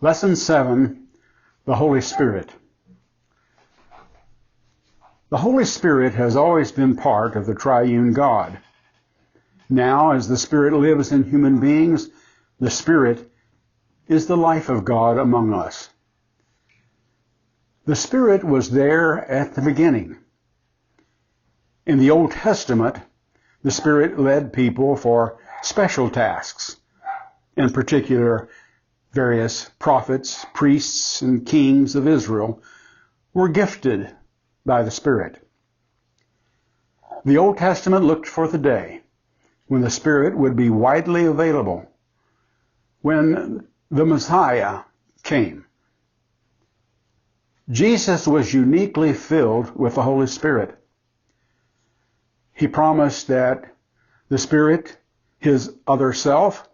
Lesson 7, the Holy Spirit. The Holy Spirit has always been part of the triune God. Now, as the Spirit lives in human beings, the Spirit is the life of God among us. The Spirit was there at the beginning. In the Old Testament, the Spirit led people for special tasks. In particular, various prophets, priests, and kings of Israel were gifted by the Spirit. The Old Testament looked for the day when the Spirit would be widely available, when the Messiah came. Jesus was uniquely filled with the Holy Spirit. He promised that the Spirit, his other self,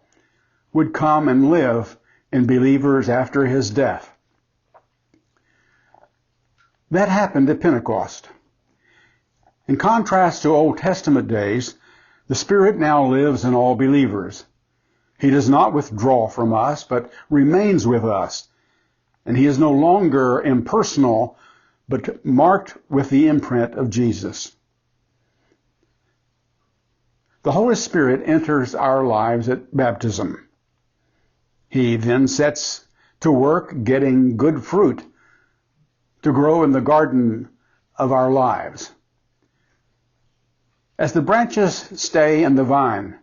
would come and live in believers after his death. That happened at Pentecost. In contrast to Old Testament days, the Spirit now lives in all believers. He does not withdraw from us, but remains with us. And he is no longer impersonal, but marked with the imprint of Jesus. The Holy Spirit enters our lives at baptism. He then sets to work getting good fruit to grow in the garden of our lives. As the branches stay in the vine,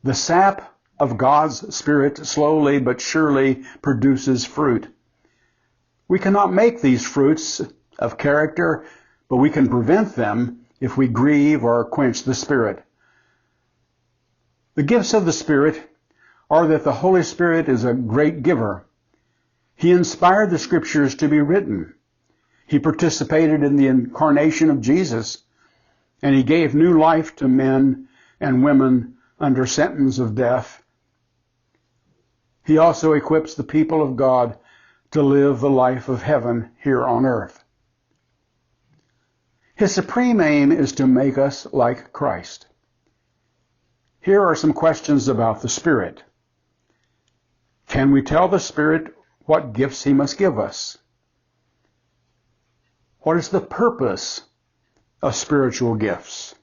the sap of God's Spirit slowly but surely produces fruit. We cannot make these fruits of character, but we can prevent them if we grieve or quench the Spirit. The gifts of the Spirit are that the Holy Spirit is a great giver. He inspired the Scriptures to be written. He participated in the incarnation of Jesus, and he gave new life to men and women under sentence of death. He also equips the people of God to live the life of heaven here on earth. His supreme aim is to make us like Christ. Here are some questions about the Spirit. Can we tell the Spirit what gifts he must give us? What is the purpose of spiritual gifts?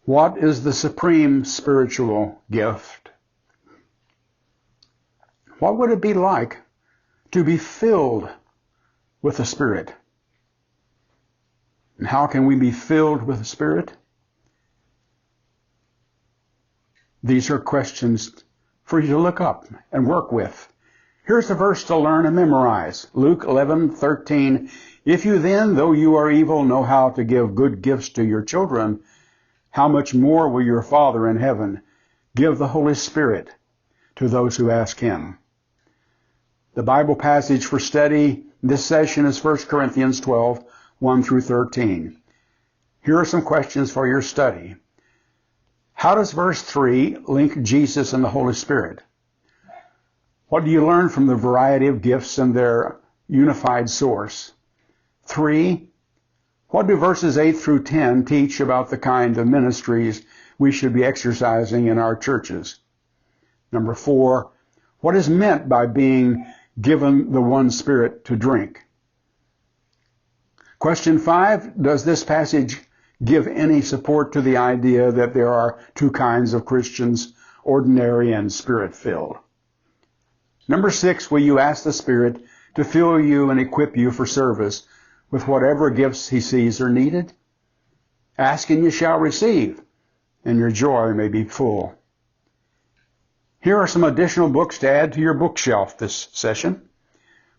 What is the supreme spiritual gift? What would it be like to be filled with the Spirit? And how can we be filled with the Spirit? These are questions for you to look up and work with. Here's a verse to learn and memorize. Luke 11:13. If you then, though you are evil, know how to give good gifts to your children, how much more will your Father in heaven give the Holy Spirit to those who ask him? The Bible passage for study this session is 1 Corinthians 12, 1 through 13. Here are some questions for your study. How does verse 3 link Jesus and the Holy Spirit? What do you learn from the variety of gifts and their unified source? 3. What do verses 8 through 10 teach about the kind of ministries we should be exercising in our churches? Number 4. What is meant by being given the one Spirit to drink? Question 5. Does this passage give any support to the idea that there are two kinds of Christians, ordinary and Spirit-filled? Number 6, will you ask the Spirit to fill you and equip you for service with whatever gifts he sees are needed? Ask and you shall receive, and your joy may be full. Here are some additional books to add to your bookshelf this session.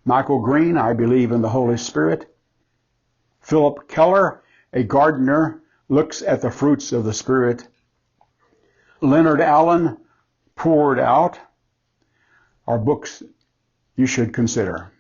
Michael Green, I Believe in the Holy Spirit. Philip Keller, A Gardener Looks at the Fruits of the Spirit. Leonard Allen, Poured Out, are books you should consider.